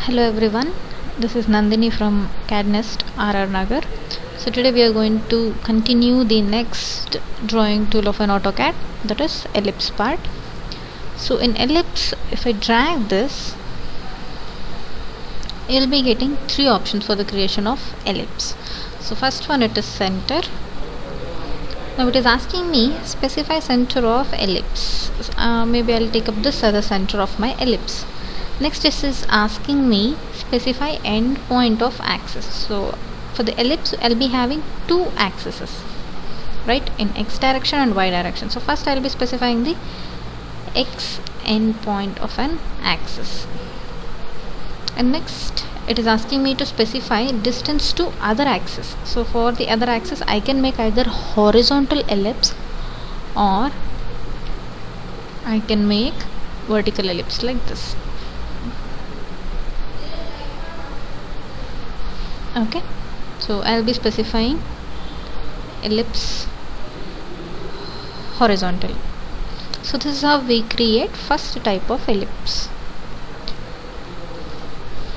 Hello everyone, this is Nandini from CAD NEST RR Nagar. So today we are going to continue the next drawing tool of an AutoCAD, that is ellipse part. So in ellipse, if I drag this, you'll be getting three options for the creation of ellipse. So first one, it is center. Now it is asking me specify center of ellipse. Maybe I'll take up this as the center of my ellipse. Next, this is asking me specify end point of axis. So for the ellipse, I'll be having two axes, right, in x direction and y direction. So first I'll be specifying the x end point of an axis, and next it is asking me to specify distance to other axis. So for the other axis, I can make either horizontal ellipse or I can make vertical ellipse like this. Okay, so I'll be specifying ellipse horizontal. So this is how we create first type of ellipse.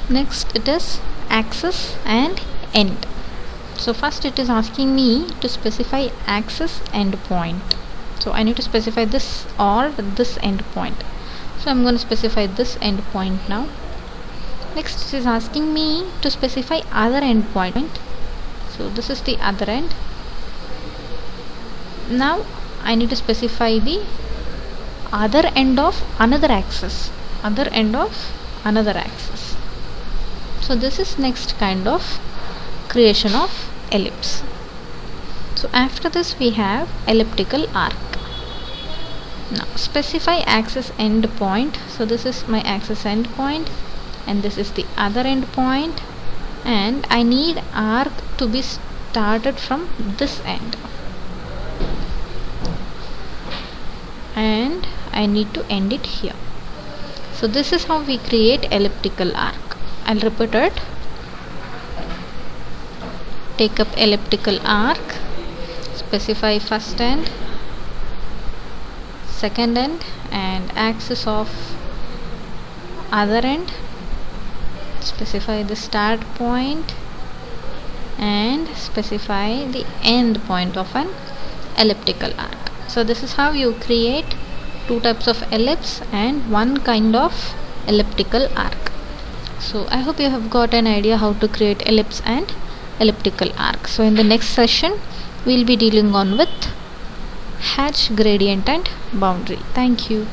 Next, it is axis and end. So first it is asking me to specify axis end point. So I need to specify this or this end point. So I'm going to specify this end point now. Next, it is asking me to specify other end point. So this is the other end. Now I need to specify the other end of another axis. Other end of another axis. So this is next kind of creation of ellipse. So after this we have elliptical arc. Now specify axis end point. So this is my axis end point, and this is the other end point, and I need arc to be started from this end, and I need to end it here. So this is how we create elliptical arc. I'll repeat it. Take up elliptical arc, specify first end, second end, and axis of other end, specify the start point, and specify the end point of an elliptical arc. So this is how you create two types of ellipse and one kind of elliptical arc. So I hope you have got an idea how to create ellipse and elliptical arc. So in the next session we'll be dealing on with hatch, gradient and boundary. Thank you.